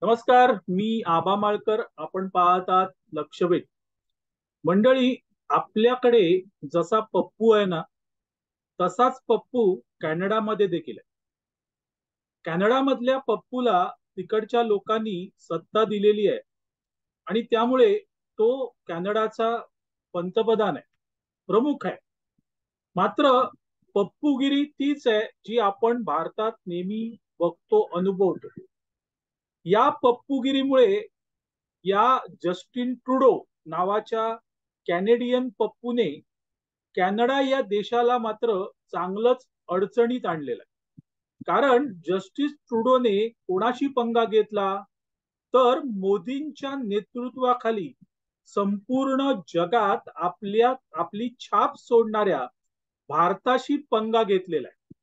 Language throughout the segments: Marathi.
नमस्कार, मी आबा माळकर. आपण पाहतात लक्षवेध. मंडळी, आपल्याकडे जसा पप्पू आहे ना, तसाच पप्पू कॅनडामध्ये देखील आहे. कॅनडामधल्या पप्पूला तिकडच्या लोकांनी सत्ता दिलेली आहे आणि त्यामुळे तो कॅनडाचा पंतप्रधान आहे, प्रमुख आहे. मात्र पप्पूगिरी तीच आहे जी आपण भारतात नेहमी बघतो, अनुभवतो. या पप्पूगिरीमुळे या जस्टिन ट्रुडो नावाच्या कॅनेडियन पप्पूने कॅनडा या देशाला मात्र चांगलंच अडचणीत आणलेलं आहे. कारण जस्टिस ट्रुडोने कोणाशी पंगा घेतला, तर मोदींच्या नेतृत्वाखाली संपूर्ण जगात आपली छाप सोडणाऱ्या भारताशी पंगा घेतलेला आहे.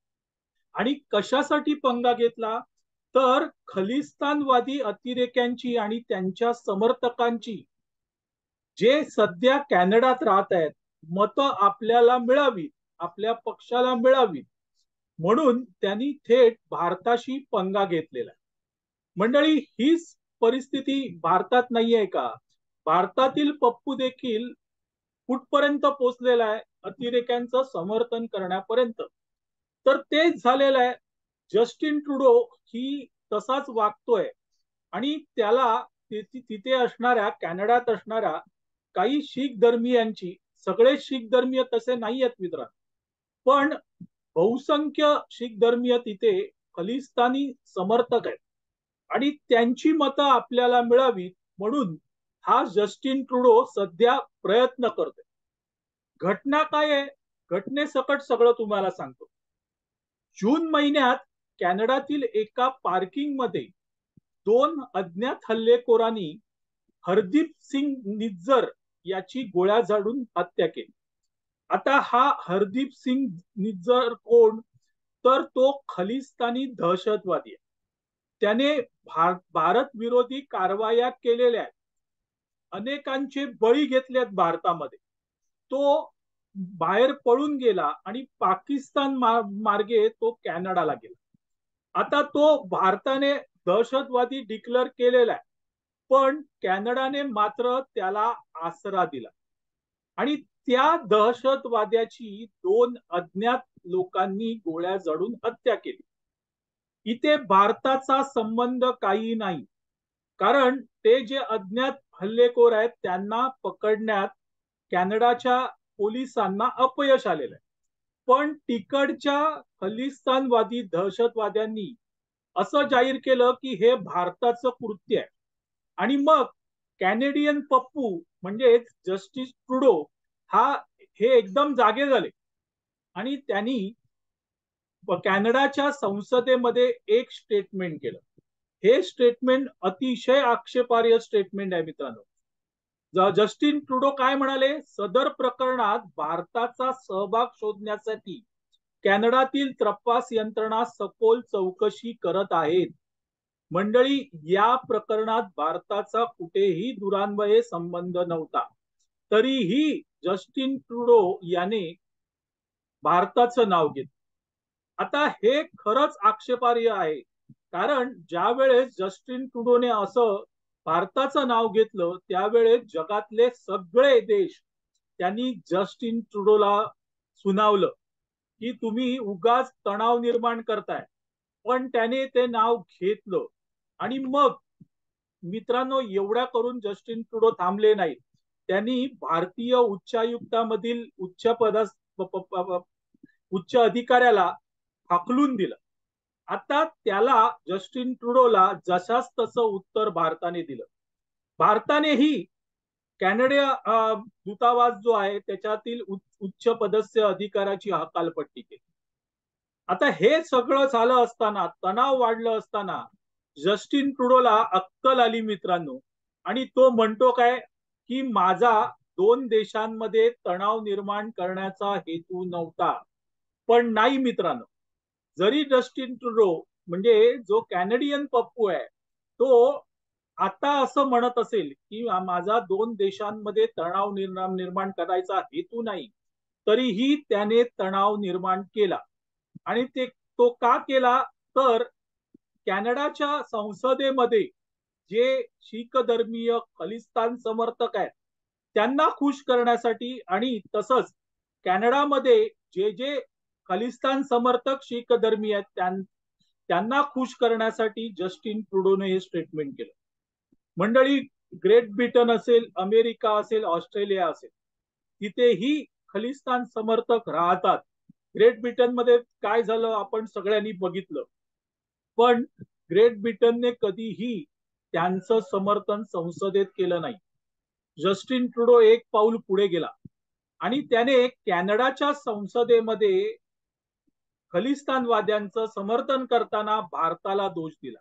आणि कशासाठी पंगा घेतला, तर खलिस्तानवादी अतिरेक्यांची आणि त्यांच्या समर्थकांची, जे सध्या कॅनडात राहत आहेत, मतं आपल्याला मिळावीत, आपल्या पक्षाला मिळावीत, म्हणून त्यांनी थेट भारताशी पंगा घेतलेला आहे. मंडळी, हीच परिस्थिती भारतात नाही आहे का? भारतातील पप्पू देखील कुठपर्यंत पोहोचलेला आहे, अतिरेक्यांचं समर्थन करण्यापर्यंत. तर तेच झालेलं आहे. जस्टिन ट्रुडो ही तसाच वागतोय आणि त्याला तिथे असणाऱ्या, कॅनडात असणाऱ्या काही शीख धर्मीयांची, सगळे शीख धर्मीय तसे नाही आहेत मित्रांनो, पण बहुसंख्य शीख धर्मीय तिथे खलिस्तानी समर्थक आहेत आणि त्यांची मतं आपल्याला मिळावीत, म्हणून हा जस्टिन ट्रुडो सध्या प्रयत्न करतोय. घटना काय आहे, घटनेसकट सगळं तुम्हाला सांगतो. जून महिन्यात कॅनडातील एका पार्किंग मध्ये दोन अज्ञात हल्लेखोरांनी हरदीप सिंग निज्जर याची गोळ्या झाडून हत्या केली. आता हा हरदीप सिंग निज्जर कोण, तर तो खलिस्तानी दहशतवादी आहे. त्याने भारत विरोधी कारवाया केलेल्या आहेत, अनेकांचे बळी घेतलेत भारतामध्ये. तो बाहेर पळून गेला आणि पाकिस्तान मार्गे तो कॅनडाला गेला. आता तो भारताने दहशतवादी डिक्लेअर केलेला आहे, पण कॅनडाने मात्र त्याला आसरा दिला आणि त्या दहशतवाद्याची दोन अज्ञात लोकांनी गोळ्या झाडून हत्या केली. इथे भारताचा संबंध काही नाही, कारण ते जे अज्ञात हल्लेखोर आहेत त्यांना पकडण्यात कॅनडाच्या पोलिसांना अपयश आलेलं आहे. पण तिकडच्या खलिस्तानवादी दहशतवाद्यांनी असं जाहीर केलं की हे भारताचं कृत्य आहे. आणि मग कॅनेडियन पप्पू म्हणजे जस्टिस ट्रुडो हा हे एकदम जागे झाले आणि त्यांनी कॅनडाच्या संसदेमध्ये एक स्टेटमेंट केलं. हे स्टेटमेंट अतिशय आक्षेपार्ह स्टेटमेंट आहे मित्रांनो. जस्टिन ट्रुडो काय म्हणाले, सदर प्रकरणात भारताचा सहभाग शोधण्यासाठी कॅनडातील तपास यंत्रणा सखोल चौकशी करत आहेत. मंडळी, या प्रकरणात भारताचा कुठेही दुरान्वये संबंध नव्हता, तरीही जस्टिन ट्रुडो याने भारताचं नाव घेतलं. आता हे खरंच आक्षेपार्ह आहे, कारण ज्या वेळेस जस्टिन ट्रुडोने असं भारताचं नाव घेतलं, त्यावेळेस जगातले सगळे देश त्यांनी जस्टिन ट्रुडोला सुनावलं की तुम्ही उगाच तणाव निर्माण करताय. पण त्याने ते नाव घेतलं आणि मग मित्रांनो, एवढ्या करून जस्टिन ट्रुडो थांबले नाही. त्यांनी भारतीय उच्चायुक्तामधील उच्च अधिकाऱ्याला हाकलून दिलं. आता त्याला, जस्टिन ट्रुडोला जशाच तसं उत्तर भारताने दिलं. भारतानेही कॅनडा दूतावास जो आहे त्याच्यातील उच्च पदस्थ अधिकाऱ्याची हकालपट्टी केली. आता हे सगळं झालं असताना, तणाव वाढलं असताना, जस्टिन ट्रुडोला अक्कल आली मित्रांनो, आणि तो म्हणतो काय की माझा दोन देशांमध्ये तणाव निर्माण करण्याचा हेतू नव्हता. पण नाही मित्रांनो, जरी जस्टिन ट्रुडो म्हणजे जो कॅनेडियन पप्पू आहे, तो आता असं म्हणत असेल की माझा दोन देशांमध्ये तणाव निर्माण करायचा हेतू नाही, तरीही त्याने तणाव निर्माण केला. आणि तो का केला, तर कॅनडाच्या संसदेमध्ये जे शीख धर्मीय खलिस्तान समर्थक आहेत त्यांना खुश करण्यासाठी आणि तसंच कॅनडामध्ये जे जे खलिस्तान समर्थक शीख धर्मीय आहेत त्यांना खुश करण्यासाठी जस्टिन ट्रुडोने हे स्टेटमेंट केलं. मंडळी, ग्रेट ब्रिटन असेल, अमेरिका असेल, ऑस्ट्रेलिया असेल, तिथेही खलिस्तान समर्थक राहतात. ग्रेट ब्रिटनमध्ये काय झालं आपण सगळ्यांनी बघितलं, पण ग्रेट ब्रिटनने कधीही त्यांचं समर्थन संसदेत केलं नाही. जस्टिन ट्रुडो एक पाऊल पुढे गेला आणि त्याने कॅनडाच्या संसदेमध्ये खलिस्तानवाद्यांचं समर्थन करताना भारताला दोष दिला.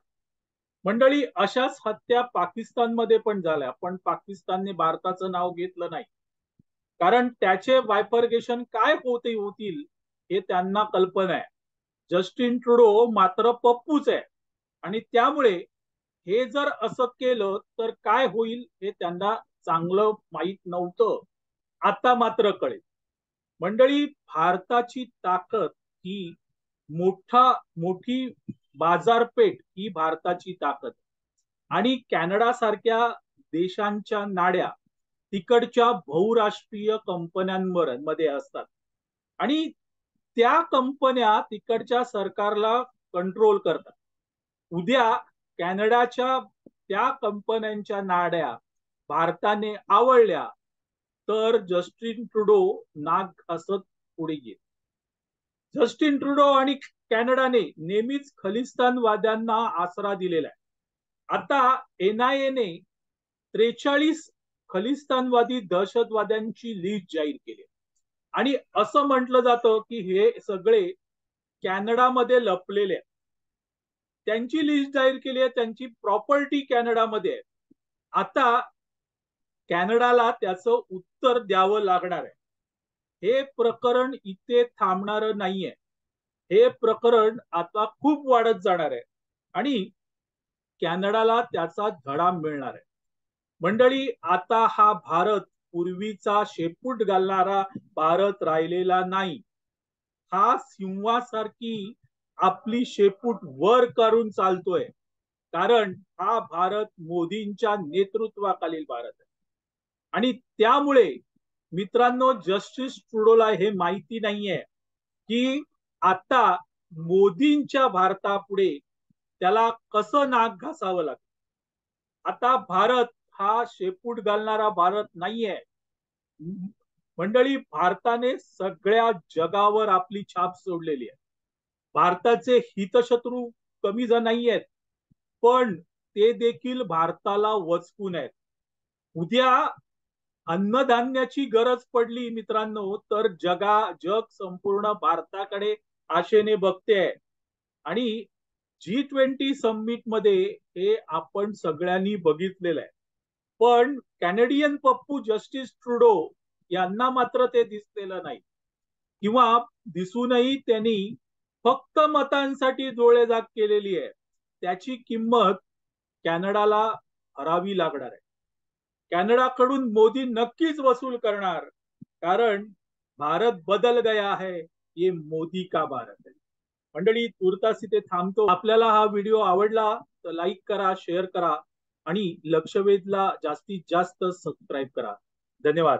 मंडळी, अशाच हत्या पाकिस्तानमध्ये पण झाल्या, पण पाकिस्तानने भारताचं नाव घेतलं नाही, कारण त्याचे बायफर्गेशन काय होतील हे त्यांना कल्पना आहे. जस्टिन ट्रुडो मात्र पप्पूच आहे आणि त्यामुळे हे जर असं केलं तर काय होईल हे त्यांना चांगलं माहीत नव्हतं. आता मात्र कळेल. मंडळी, भारताची ताकद ही मोठी बाजारपेठ ही भारताची ताकद आणि कॅनडा सारख्या देशांच्या नाड्या तिकडच्या बहुराष्ट्रीय कंपन्यांमध्ये असतात आणि त्या कंपन्या तिकडच्या सरकारला कंट्रोल करतात. उद्या कॅनडाच्या त्या कंपन्यांच्या नाड्या भारताने आवडल्या तर जस्टिन ट्रुडो नाक घासत पुढे येईल. जस्टिन ट्रुडो आणि कॅनडाने नेहमीच खलिस्तानवाद्यांना आसरा दिलेला आहे. आता NIA ने 43 खलिस्तानवादी दहशतवाद्यांची लिस्ट जाहीर केली आणि असं म्हटलं जातं की हे सगळे कॅनडामध्ये लपलेले आहेत. त्यांची लिस्ट जाहीर केली आहे, त्यांची प्रॉपर्टी कॅनडामध्ये आहे. आता कॅनडाला त्याचं उत्तर द्यावं लागणार आहे. हे प्रकरण इथे थांबणार नाहीये. हे प्रकरण आता खूप वाढत जाणार आहे आणि कॅनडाला त्याचा धडा मिळणार आहे. मंडळी, आता हा भारत पूर्वीचा शेपूट घालणारा भारत राहिलेला नाही. हा सिंहासारखी आपली शेपूट वर करून चालतोय, कारण हा भारत मोदींच्या नेतृत्वाखालील भारत आहे. आणि त्यामुळे मित्रांनो, जस्टिस ट्रुडोला हे माहिती नाहीये की आता मोदींच्या भारतापुढे त्याला कसं नाक घासावं लागतं. आता भारत हा शेपूट घालणारा भारत नाहीये. मंडळी, भारताने सगळ्या जगावर आपली छाप सोडलेली आहे. भारताचे हितशत्रू कमी नाही आहेत, पण ते देखील भारताला वचकून आहेत. उद्या अन्नधान्याची गरज पडली मित्रांनो तर जग संपूर्ण भारताकडे आशेने बघते आहे आणि G20 समिट मध्ये हे आपण सगळ्यांनी बघितलेलं आहे. पण कॅनेडियन पप्पू जस्टिस ट्रुडो यांना मात्र ते दिसलेलं नाही किंवा दिसूनही त्यांनी फक्त मतांसाठी डोळेझाक केलेली आहे. त्याची किंमत कॅनडाला भरावी लागणार आहे. कॅनडाकडून मोदी नक्कीच वसूल करणार, कारण भारत बदल गया है, ये मोदी का भारत है. मंडळी, तुर्तास इथे थांबतो. आपल्याला हा व्हिडिओ आवडला तर लाईक करा, शेअर करा आणि लक्षवेधला जास्तीत जास्त सबस्क्राईब करा. धन्यवाद.